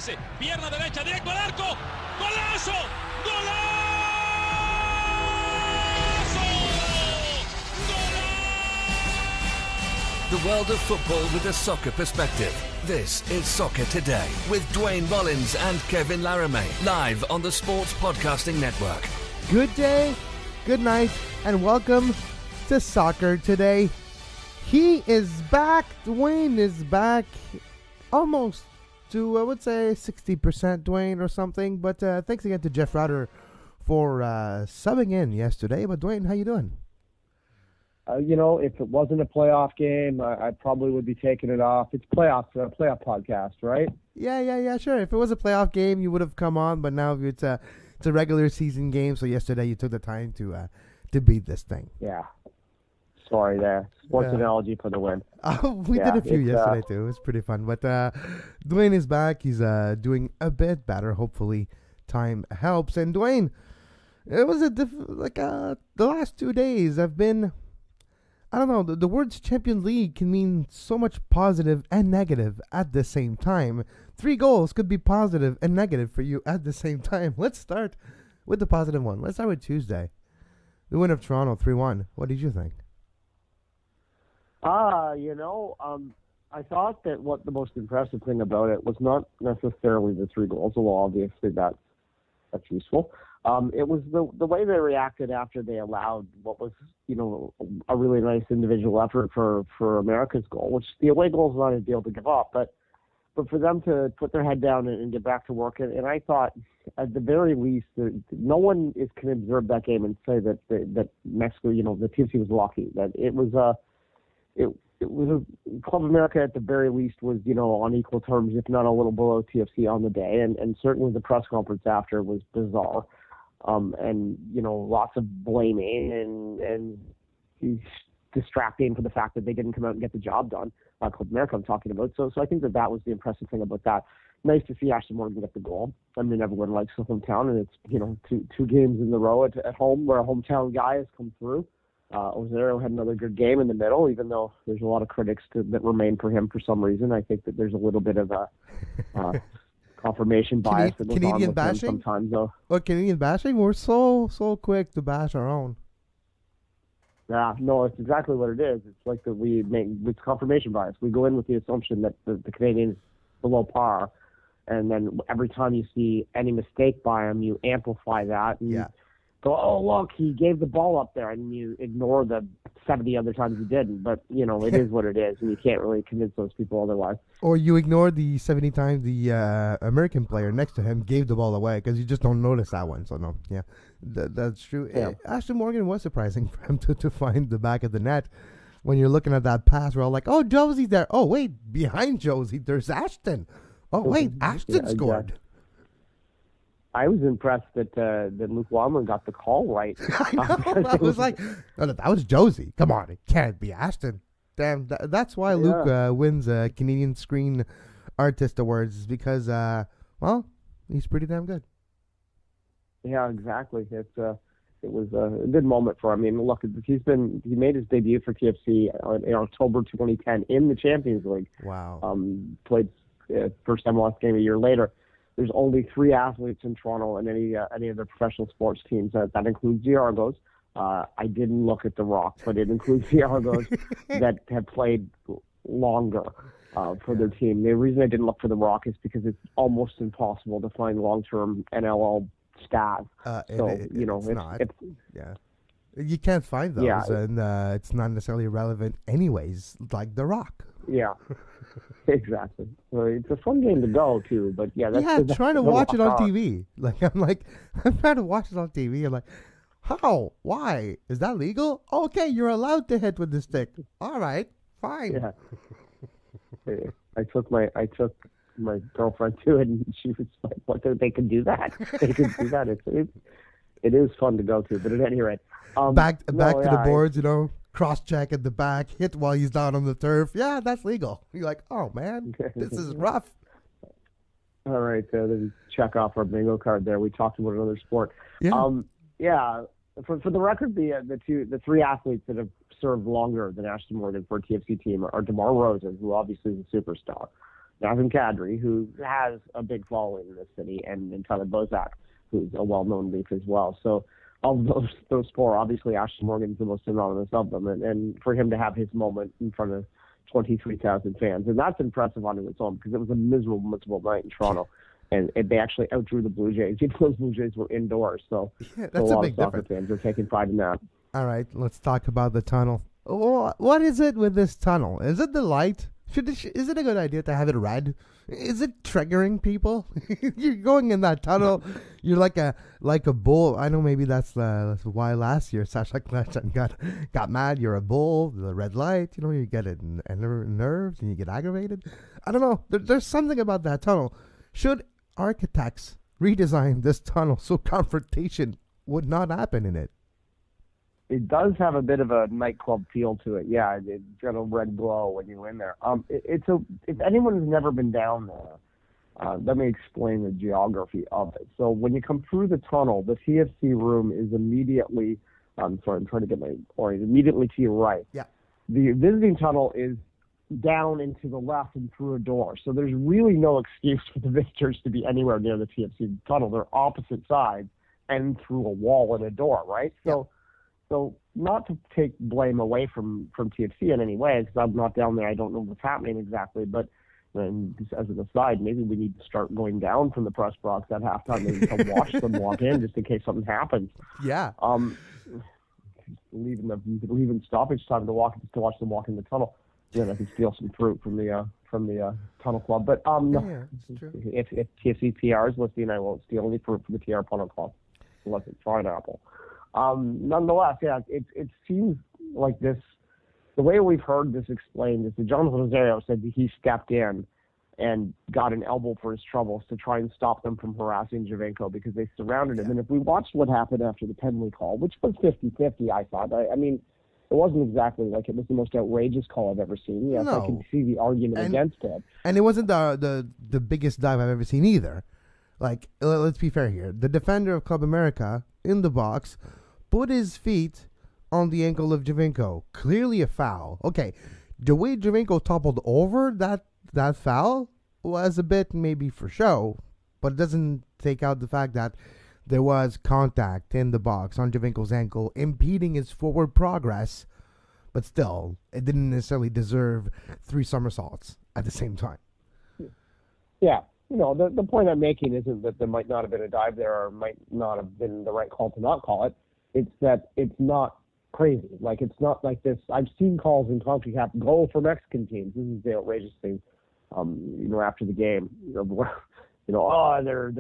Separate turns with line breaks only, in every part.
Ese, pierna derecha, directo al arco. ¡Golazo! ¡Golazo!
The world of football with a soccer perspective. This is Soccer Today with Duane, Rollins and Kevin Laramee, live on the Sports Podcasting Network.
Good day, good night, and welcome to Soccer Today. He is back. Duane is back. Almost to, I would say, 60% Duane or something. But thanks again to Jeff Rutter for subbing in yesterday. But Duane, how you doing?
If it wasn't a playoff game, I probably would be taking it off. It's playoff podcast, right?
Yeah, sure. If it was a playoff game, you would have come on. But now it's a regular season game. So yesterday you took the time to beat this thing.
Yeah. Sorry there. Sports analogy for the win.
We did a few yesterday too. It was pretty fun. But Duane is back. He's doing a bit better. Hopefully time helps. And Duane, it was the last 2 days have been, I don't know, the words Champions League can mean so much positive and negative at the same time. 3 goals could be positive and negative for you at the same time. Let's start with the positive one. Let's start with Tuesday. The win of Toronto 3-1. What did you think?
I thought that what the most impressive thing about it was not necessarily the 3 goals, although obviously that's useful. It was the way they reacted after they allowed what was, a really nice individual effort for America's goal, which the away goal is not a deal to give up, but for them to put their head down and get back to work. And I thought, at the very least, no one can observe that game and say that Mexico, the TFC was lucky. That it was Club America at the very least was, on equal terms, if not a little below TFC on the day. And certainly the press conference after was bizarre. Lots of blaming and distracting for the fact that they didn't come out and get the job done. Club America I'm talking about. So I think that was the impressive thing about that. Nice to see Ashton Morgan get the goal. I mean, everyone likes the hometown, and it's, two games in a row at home where a hometown guy has come through. Ozario had another good game in the middle, even though there's a lot of critics that remain for him for some reason. I think that there's a little bit of a confirmation bias that goes
Canadian
on with
bashing?
him sometimes, though.
Well, Canadian bashing? We're so quick to bash our own.
Yeah, no, it's exactly what it is. It's like it's confirmation bias. We go in with the assumption that the Canadians below par, and then every time you see any mistake by him, you amplify that. And go, oh, look, he gave the ball up there, and you ignore the 70 other times he didn't. But, it is what it is, and you can't really convince those people otherwise.
Or you ignore the 70 times the American player next to him gave the ball away because you just don't notice that one. So, no, that's true.
Yeah.
Ashton Morgan was surprising for him to find the back of the net. When you're looking at that pass, we're all like, oh, Josie's there. Oh, wait, behind Josie, there's Ashton. Oh, wait, Ashton scored.
Exactly. I was impressed that Luke Wallman got the call right.
I know. I was like, no, that was Josie. Come on, it can't be Ashton. Damn, that's why Luke wins Canadian Screen Artist Awards, is because, he's pretty damn good.
Yeah, exactly. It was a good moment for him. I mean, look, he made his debut for TFC in October 2010 in the Champions League.
Wow.
Played first MLS game a year later. There's only 3 athletes in Toronto and any of their professional sports teams. That includes the Argos. I didn't look at the Rock, but it includes the Argos that have played longer for their team. The reason I didn't look for the Rock is because it's almost impossible to find long-term NLL staff.
You can't find those, and it's not necessarily relevant anyways, like the Rock.
Yeah. Exactly. Well, it's a fun game to go to, but that's
trying to watch it on TV. I'm trying to watch it on TV. I'm like, how? Why? Is that legal? Okay, you're allowed to hit with the stick. All right, fine.
Yeah. I took my girlfriend to it, and she was like, "What? They can do that? They can do that? It is fun to go to." But at any rate,
back to the boards, cross check at the back, hit while he's down on the turf. Yeah, that's legal. You're like, oh man, this is rough.
All right, then check off our bingo card there. We talked about another sport.
Yeah.
For the record, the 3 athletes that have served longer than Ashton Morgan for a TFC team are DeMar Rosen, who obviously is a superstar, Nazem Kadri, who has a big following in this city, and Tyler Bozak, who's a well-known Leaf as well. So of those four, obviously Ashley Morgan's the most synonymous of them, and for him to have his moment in front of 23,000 fans, and that's impressive on its own because it was a miserable night in Toronto. And they actually outdrew the Blue Jays. Even those Blue Jays were indoors, so
that's
a lot
big
of soccer
difference.
fans are taking pride in that.
All right, let's talk about the tunnel. What is it with this tunnel? Is it the light? Is it a good idea to have it red? Is it triggering people? You're going in that tunnel. You're like a bull. I know maybe that's why last year Sasha Kleshan got mad. You're a bull. The red light. You get it nerves and you get aggravated. I don't know. There's something about that tunnel. Should architects redesign this tunnel so confrontation would not happen in it?
It does have a bit of a nightclub feel to it. Yeah, it's got a red glow when you're in there. If anyone has never been down there, let me explain the geography of it. So when you come through the tunnel, the TFC room is immediately. I'm trying to get my point. Immediately to your right.
Yeah.
The visiting tunnel is down and to the left and through a door. So there's really no excuse for the visitors to be anywhere near the TFC tunnel. They're opposite sides and through a wall and a door, right? So not to take blame away from TFC in any way, because I'm not down there. I don't know what's happening exactly. But and as an aside, maybe we need to start going down from the press box at halftime maybe to watch them walk in just in case something happens.
Yeah.
Leaving stoppage time to watch them walk in the tunnel. I can steal some fruit from the tunnel club. But
that's true.
If TFC PR is listening, I won't steal any fruit from the TR tunnel club unless it's pineapple. Nonetheless, yeah, it seems like this. The way we've heard this explained is that Jonathan Rosario said that he stepped in and got an elbow for his troubles to try and stop them from harassing Giovinco because they surrounded him. And if we watched what happened after the penalty call, which was 50-50, I thought. I mean, it wasn't exactly like it was the most outrageous call I've ever seen. Yes,
No.
I can see the argument against it.
And it wasn't the biggest dive I've ever seen either. Like, let's be fair here. The defender of Club America in the box put his feet on the ankle of Giovinco. Clearly a foul. Okay, the way Giovinco toppled over that foul was a bit maybe for show, but it doesn't take out the fact that there was contact in the box on Giovinco's ankle, impeding his forward progress, but still, it didn't necessarily deserve 3 somersaults at the same time.
Yeah. The point I'm making isn't that there might not have been a dive there or might not have been the right call to not call it. It's that it's not crazy. Like, it's not like this. I've seen calls in CONCACAF goal for Mexican teams. This is the outrageous thing, after the game. They're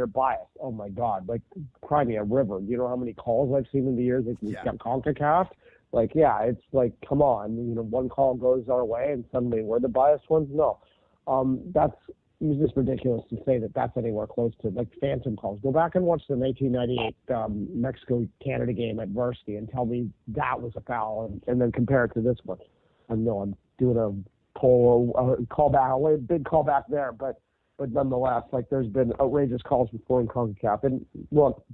biased. Oh, my God. Like, cry me a river. You know how many calls I've seen in the years that got CONCACAF? Like, yeah, it's like, come on. One call goes our way and suddenly we're the biased ones? No. It's just ridiculous to say that that's anywhere close to, like, phantom calls. Go back and watch the 1998 Mexico-Canada game at Varsity and tell me that was a foul, and then compare it to this one. I know I'm doing a big callback there, but nonetheless, like, there's been outrageous calls before in CONCACAF. And, look,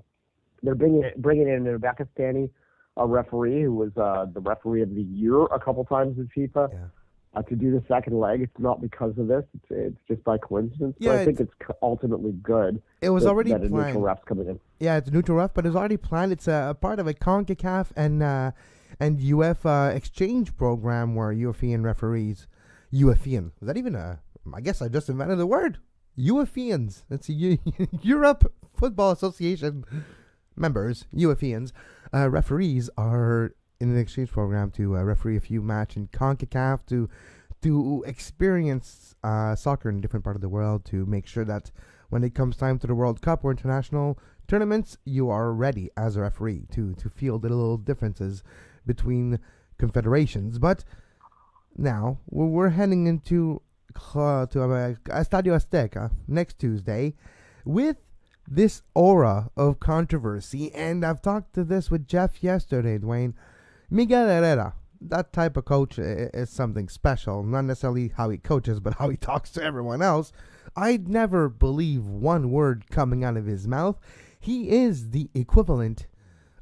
they're bringing in Rebecca Stanny, a referee who was the referee of the year a couple times in FIFA.
Yeah.
To do the second leg, it's not because of this. It's just by coincidence.
Yeah,
but I think it's ultimately good.
It was already
that
planned.
A neutral ref's coming in.
Yeah, it's a neutral ref, but it's already planned. It's a part of a CONCACAF and UEFA exchange program where UEFIAN referees, UEFIAN, is that even I guess I just invented the word. UEFIANs. It's Europe Football Association members, UEFIANs. Referees are in an exchange program to referee a few matches in CONCACAF to experience soccer in a different part of the world, to make sure that when it comes time to the World Cup or international tournaments, you are ready as a referee to feel the little differences between confederations. But now we're heading into Estadio Azteca next Tuesday with this aura of controversy, and I've talked to this with Jeff yesterday, Duane. Miguel Herrera, that type of coach is something special. Not necessarily how he coaches, but how he talks to everyone else. I'd never believe one word coming out of his mouth. He is the equivalent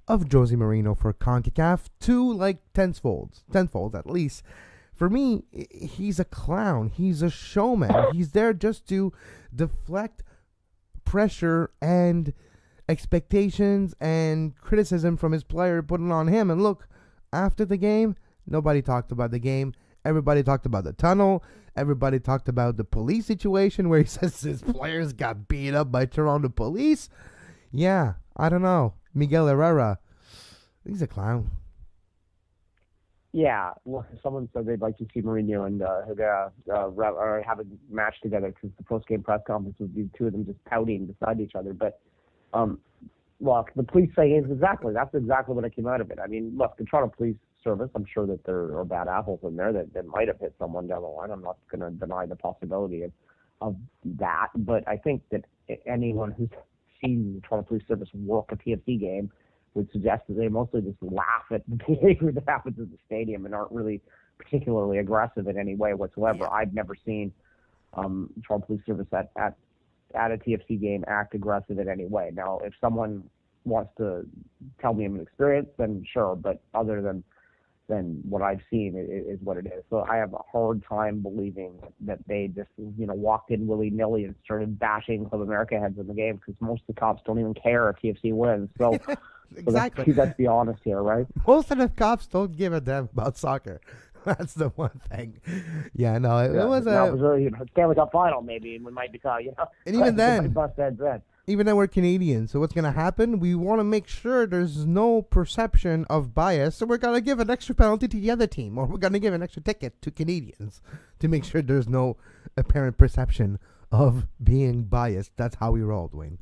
of Jose Mourinho for CONCACAF to like tenfold at least. For me, he's a clown. He's a showman. He's there just to deflect pressure and expectations and criticism from his player, putting on him. And look, after the game, nobody talked about the game. Everybody talked about the tunnel. Everybody talked about the police situation where he says his players got beat up by Toronto police. Yeah, I don't know. Miguel Herrera, he's a clown.
Yeah, well, someone said they'd like to see Mourinho and have a match together because the post-game press conference would be two of them just pouting beside each other. But, well, the police say that's exactly what came out of it. I mean, look, the Toronto Police Service, I'm sure that there are bad apples in there that might have hit someone down the line. I'm not going to deny the possibility of that. But I think that anyone who's seen the Toronto Police Service work a TFC game would suggest that they mostly just laugh at the behavior that happens at the stadium and aren't really particularly aggressive in any way whatsoever. Yeah. I've never seen Toronto Police Service at a TFC game act aggressive in any way. Now, if someone wants to tell me an experience, then sure, but other than what I've seen is what it is. So I have a hard time believing that they just, walked in willy-nilly and started bashing Club America heads in the game, because most of the cops don't even care if TFC wins. So,
exactly.
So let's be honest here, right?
Most of the cops don't give a damn about soccer. That's the one thing. Yeah, no, it was a
really, Stanley Cup final, maybe, and we might be caught,
And even then,
bust heads then.
Even though we're Canadian, so what's going to happen? We want to make sure there's no perception of bias, so we're going to give an extra penalty to the other team, or we're going to give an extra ticket to Canadians to make sure there's no apparent perception of being biased. That's how we roll, Duane.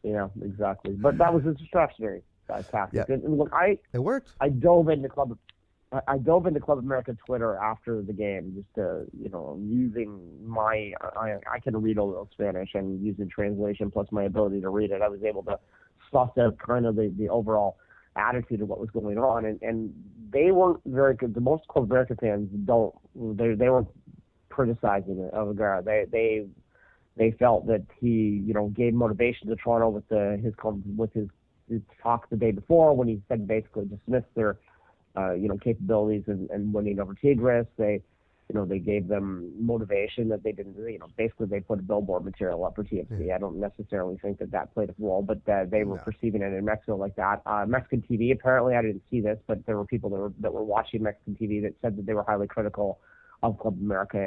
Yeah, exactly. But that was a distractionary tactic.
Yeah.
And look,
it worked.
I dove into Club America Twitter after the game, just using my I can read a little Spanish, and using translation plus my ability to read it, I was able to suss out kind of the overall attitude of what was going on, and they weren't very good. The most Club America fans they were criticizing Aguirre. They felt that he gave motivation to Toronto with his talk the day before, when he said basically dismissed their capabilities and winning over Tigres. They gave them motivation that they didn't, basically they put billboard material up for TFC. I don't necessarily think that played a role, but they were perceiving it in Mexico like that. Mexican TV, apparently, I didn't see this, but there were people that were watching Mexican TV that said that they were highly critical of Club America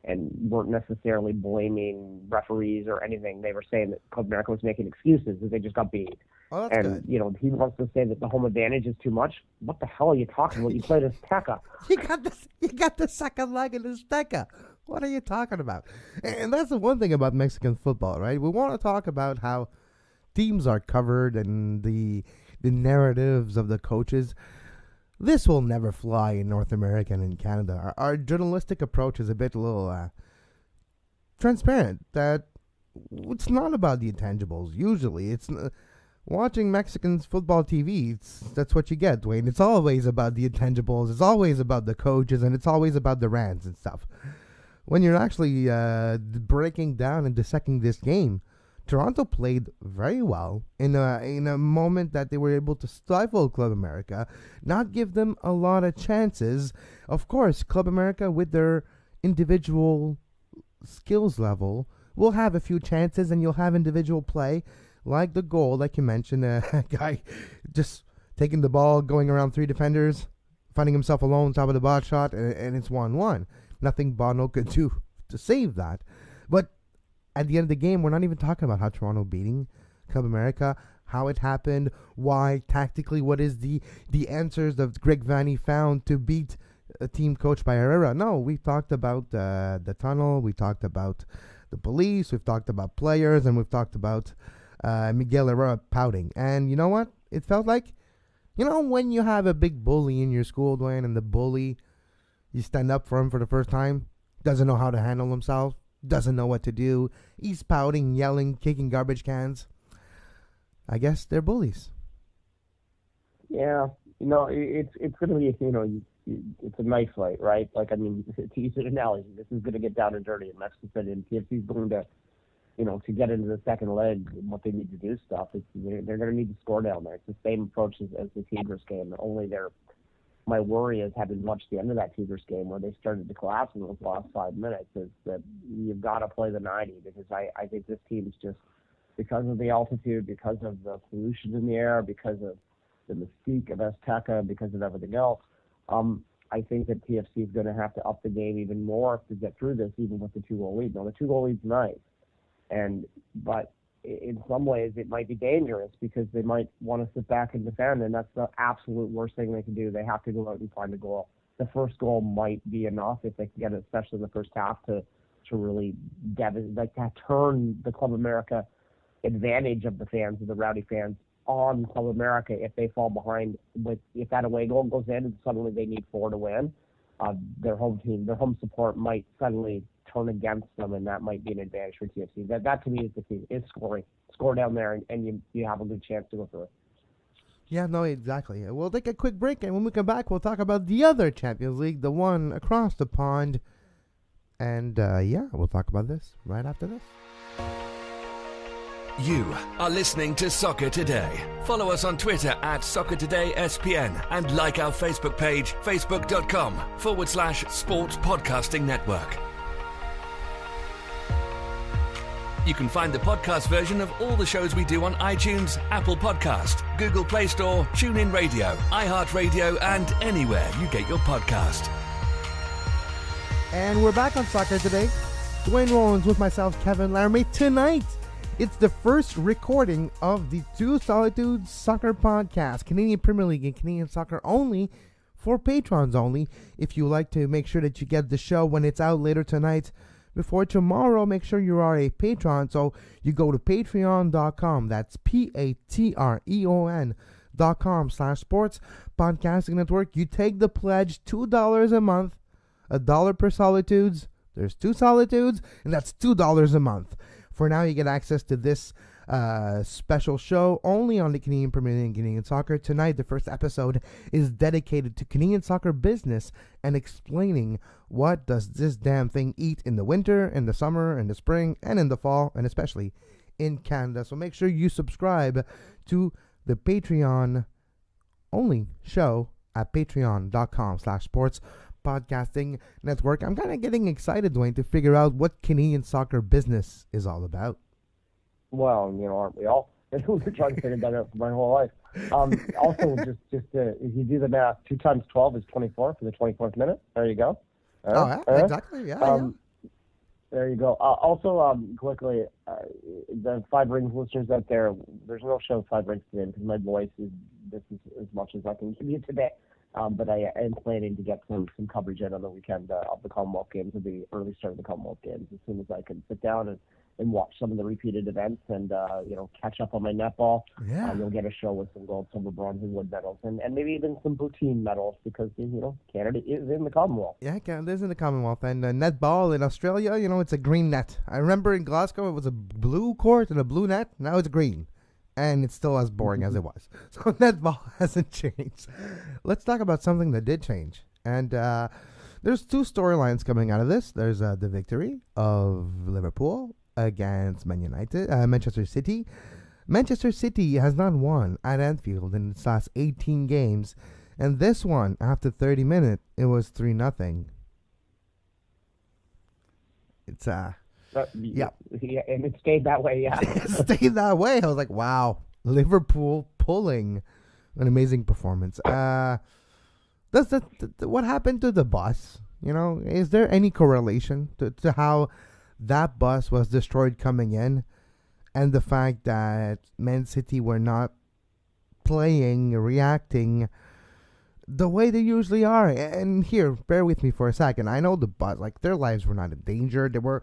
and weren't necessarily blaming referees or anything. They were saying that Club America was making excuses, that they just got beat.
Oh, that's good.
He wants to say that the home advantage is too much. What the hell are you talking about? You played Azteca.
You got the second leg in Azteca. What are you talking about? And that's the one thing about Mexican football, right? We want to talk about how teams are covered and the narratives of the coaches. This will never fly in North America and in Canada. Our journalistic approach is a little transparent. That it's not about the intangibles. Usually, it's watching Mexican football TV. That's what you get, Duane. It's always about the intangibles. It's always about the coaches, and it's always about the rants and stuff. When you're actually breaking down and dissecting this game, Toronto played very well in a moment that they were able to stifle Club America, not give them a lot of chances. Of course, Club America, with their individual skills level, will have a few chances, and you'll have individual play, like the goal, like you mentioned, a guy just taking the ball, going around three defenders, finding himself alone, top of the box shot, and it's 1-1. Nothing Bono could do to save that. But at the end of the game, we're not even talking about how Toronto beating Club America, how it happened, why tactically, what is the answers that Greg Vanney found to beat a team coached by Herrera. No, we talked about the tunnel, we talked about the police, we've talked about players, and we've talked about Miguel Herrera pouting. And you know what? It felt like, when you have a big bully in your school, Duane, and the bully, you stand up for him for the first time, doesn't know how to handle himself, doesn't know what to do. He's pouting, yelling, kicking garbage cans. I guess they're bullies.
Yeah, it's going to be, it's a knife fight, right? Like, I mean, to use an analogy, this is going to get down and dirty in Mexico City, and TFC's going to, to get into the second leg, what they need to do stuff, they're going to need to score down there. It's the same approach as the Tigres game, only they're my worry is, having watched the end of that Tigers game where they started to collapse in those last 5 minutes, is that you've got to play the 90, because I think this team's just, because of the altitude, because of the pollution in the air, because of the mystique of Azteca, because of everything else, I think that TFC is going to have to up the game even more to get through this, even with the 2-goal lead. Now, the 2-goal lead's nice, but in some ways it might be dangerous, because they might want to sit back and defend, and that's the absolute worst thing they can do. They have to go out and find a goal. The first goal might be enough if they can get it, especially in the first half, to really turn the Club America advantage of the fans, of the Rowdy fans, on Club America if they fall behind. If that away goal goes in and suddenly they need 4 to win, their home team, their home support might suddenly turn against them, and that might be an advantage for TFC. That to me is the key, is scoring. Score down there, and you have a good chance to go through it.
Yeah, no, exactly. We'll take a quick break, and when we come back, we'll talk about the other Champions League, the one across the pond. And, we'll talk about this right after this.
You are listening to Soccer Today. Follow us on Twitter at Soccer Today SPN and like our Facebook page, facebook.com/Sports Podcasting Network. You can find the podcast version of all the shows we do on iTunes, Apple Podcast, Google Play Store, TuneIn Radio, iHeartRadio, and anywhere you get your podcast.
And we're back on Soccer Today. Duane Rollins with myself, Kevin Laramee. Tonight, it's the first recording of the Two Solitudes Soccer Podcast, Canadian Premier League and Canadian Soccer only, for patrons only. If you like to make sure that you get the show when it's out later tonight, before tomorrow, make sure you are a patron. So you go to patreon.com. That's patreon.com/Sports Podcasting Network. You take the pledge, $2 a month, $1 per Solitudes. There's 2 Solitudes, and that's $2 a month. For now, you get access to this special show only on the Canadian Premier League and Canadian Soccer. Tonight, the first episode is dedicated to Canadian soccer business and explaining what does this damn thing eat in the winter, in the summer, in the spring, and in the fall, and especially in Canada. So make sure you subscribe to the Patreon only show at patreon.com/Sports Podcasting Network. I'm kind of getting excited, Duane, to figure out what Canadian soccer business is all about.
Well, aren't we all? We've been trying to figure that out for my whole life. Also, just if you do the math, 2 times 12 is 24 for the 24th minute. There you go.
Exactly. Yeah.
There you go. Also, quickly, the Five Rings listeners out there, there's no show Five Rings today because my voice this is as much as I can give you today. But I am planning to get some coverage in on the weekend of the Commonwealth Games, of the early start of the Commonwealth Games, as soon as I can sit down and watch some of the repeated events and catch up on my netball.
Yeah.
You'll get a show with some gold, silver, bronze, and wood medals, and maybe even some poutine medals, because Canada is in the Commonwealth.
Yeah, Canada is in the Commonwealth, and netball in Australia, it's a green net. I remember in Glasgow it was a blue court and a blue net. Now it's green. And it's still as boring as it was. So netball hasn't changed. Let's talk about something that did change. And there's 2 storylines coming out of this. There's the victory of Liverpool against Manchester City. Manchester City has not won at Anfield in its last 18 games. And this one, after 30 minutes, it was 3-0. It's
yeah, and it stayed that way. Yeah,
it stayed that way. I was like, wow, Liverpool pulling an amazing performance. What happened to the bus? Is there any correlation to how that bus was destroyed coming in, and the fact that Man City were not reacting the way they usually are? And here, bear with me for a second. I know the bus, their lives were not in danger. They were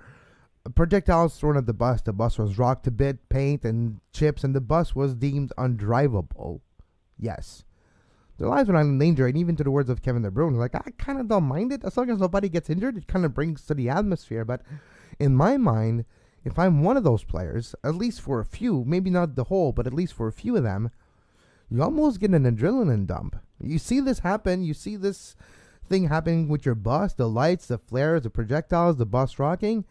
projectiles thrown at the bus. The bus was rocked a bit, paint and chips, and the bus was deemed undrivable. Yes. Their lives were not in danger, and even to the words of Kevin De Bruyne, I kind of don't mind it. As long as nobody gets injured, it kind of brings to the atmosphere. But in my mind, if I'm one of those players, at least for a few, maybe not the whole, but at least for a few of them, you almost get an adrenaline dump. You see this happen. You see this thing happening with your bus, the lights, the flares, the projectiles, the bus rocking.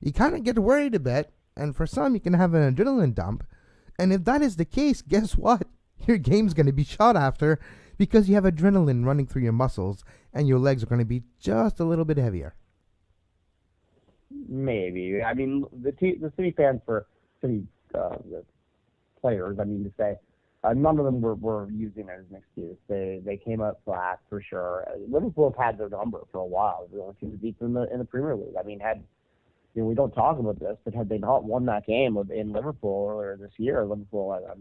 You kind of get worried a bit, and for some, you can have an adrenaline dump. And if that is the case, guess what? your game's going to be shot after because you have adrenaline running through your muscles and your legs are going to be just a little bit heavier.
Maybe. I mean, the City fans for City the players, I mean to say, none of them were using it as an excuse. They came up flat for sure. Liverpool have had their number for a while. They only team deep in the Premier League. I mean, we don't talk about this, but had they not won that game in Liverpool earlier this year, I'm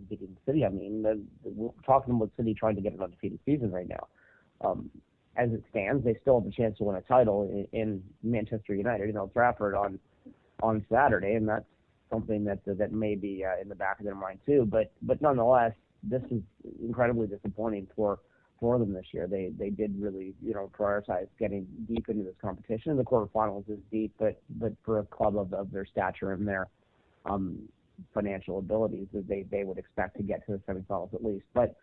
thinking City. I mean, we're talking about City trying to get an undefeated season right now. As it stands, they still have a chance to win a title in Manchester United in Old Trafford on Saturday, and that's something that may be in the back of their mind too. But nonetheless, this is incredibly disappointing for them this year. They did really prioritize getting deep into this competition. The quarterfinals is deep, but for a club of their stature and their financial abilities, they would expect to get to the semifinals at least. But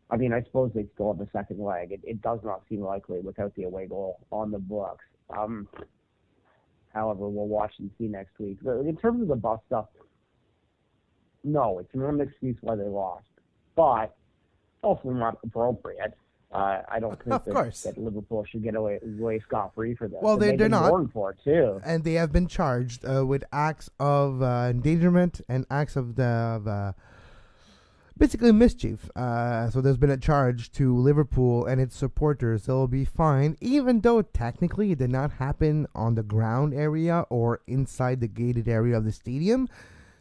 I mean, I suppose they still have a second leg. It does not seem likely without the away goal on the books. However, we'll watch and see next week. In terms of the bus stuff, no, it's not an excuse why they lost, but also not appropriate. I don't think that Liverpool should get away scot-free for this.
Well, they're not.
Warned for it too.
And they have been charged with acts of endangerment and acts of basically mischief. So there's been a charge to Liverpool and its supporters. They'll be fined, even though technically it did not happen on the ground area or inside the gated area of the stadium.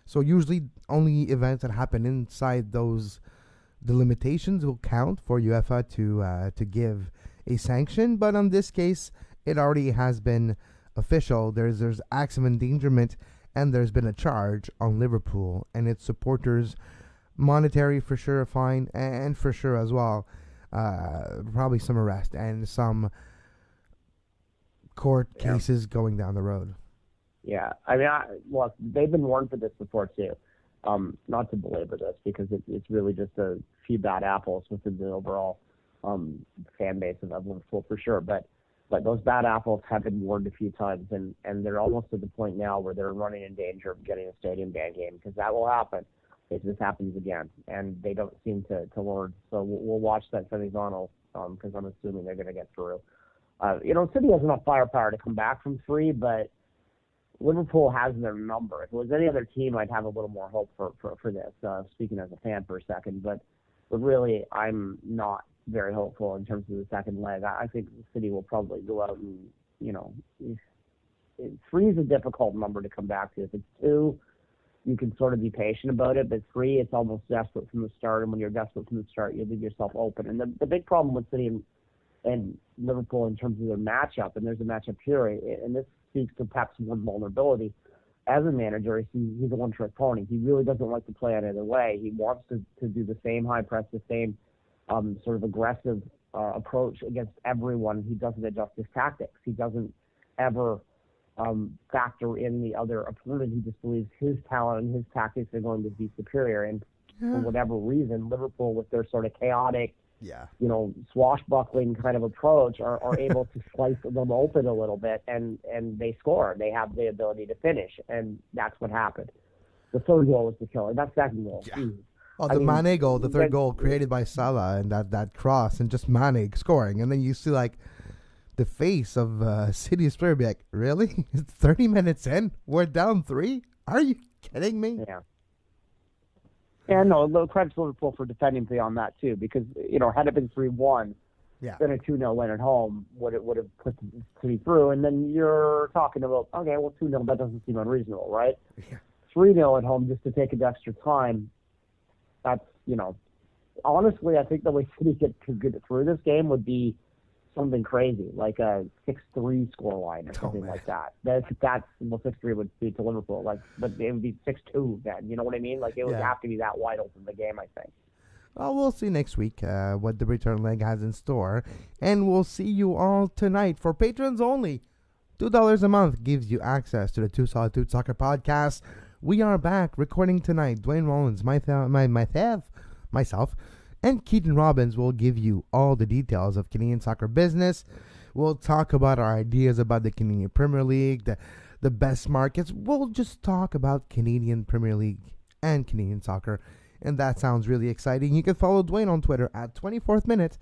So usually only events that happen inside the limitations will count for UEFA to give a sanction. But on this case, it already has been official. There's acts of endangerment, and there's been a charge on Liverpool and its supporters. Monetary for sure, a fine, and for sure as well, probably some arrest and some court cases going down the road.
Yeah, I mean, look, they've been warned for this before too. Not to belabor this because it's really just a few bad apples within the overall fan base of Liverpool for sure. But those bad apples have been warned a few times, and they're almost at the point now where they're running in danger of getting a stadium ban game because that will happen if this happens again, and they don't seem to learn. So we'll watch that semifinal because I'm assuming they're going to get through. City has enough firepower to come back from 3, but Liverpool has their number. If it was any other team, I'd have a little more hope for this, speaking as a fan for a second. But really, I'm not very hopeful in terms of the second leg. I think the City will probably go out and, 3 is a difficult number to come back to. If it's 2, you can sort of be patient about it, but 3, it's almost desperate from the start. And when you're desperate from the start, you leave yourself open. And the big problem with City and Liverpool in terms of their matchup, and there's a matchup here, and this speaks to Pep's one vulnerability. As a manager, he's a one-trick pony. He really doesn't like to play either way. He wants to do the same high press, the same sort of aggressive approach against everyone. He doesn't adjust his tactics. He doesn't ever factor in the other opponent. He just believes his talent and his tactics are going to be superior. And for whatever reason, Liverpool, with their sort of chaotic, swashbuckling kind of approach, are able to slice them open a little bit, and they score. They have the ability to finish, and that's what happened. The third goal was the killer. That second goal.
Yeah. Oh, Mane goal, the third goal created by Salah, and that cross, and just Mane scoring. And then you see, the face of City's player be like, really? It's 30 minutes in? We're down 3? Are you kidding me?
Yeah. Yeah, no, credit to Liverpool for defending beyond that, too, because, had it been 3-1, then a 2-0 win at home would have put City through. And then you're talking about, okay, well, 2-0, that doesn't seem unreasonable, right?
Yeah.
3-0 at home just to take an extra time, that's, honestly, I think the way City could get through this game would be something crazy, like a 6-3 scoreline or something like that. That's 6-3 would be to Liverpool, but it would be 6-2 then. You know what I mean? It would have to be that wide open the game, I think.
Well, we'll see next week what the return leg has in store, and we'll see you all tonight for patrons only. $2 a month gives you access to the Two Solitude Soccer Podcast. We are back recording tonight. Duane Rollins, myself, and Keaton Robbins will give you all the details of Canadian soccer business. We'll talk about our ideas about the Canadian Premier League, the best markets. We'll just talk about Canadian Premier League and Canadian soccer and that sounds really exciting. You can follow Duane on Twitter at 24th Minute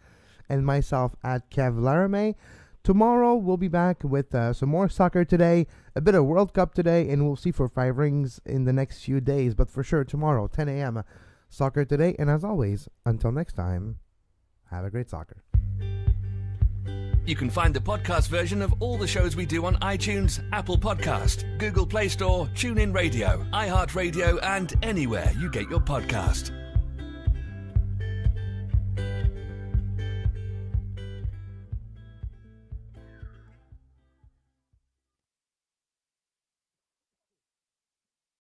and myself at Kev Laramee. Tomorrow we'll be back with some more soccer today, a bit of World Cup today, and we'll see for 5 rings in the next few days. But for sure, tomorrow, 10 a.m., soccer today. And as always, until next time, have a great soccer.
You can find the podcast version of all the shows we do on iTunes, Apple Podcast, Google Play Store, TuneIn Radio, iHeartRadio, and anywhere you get your podcast.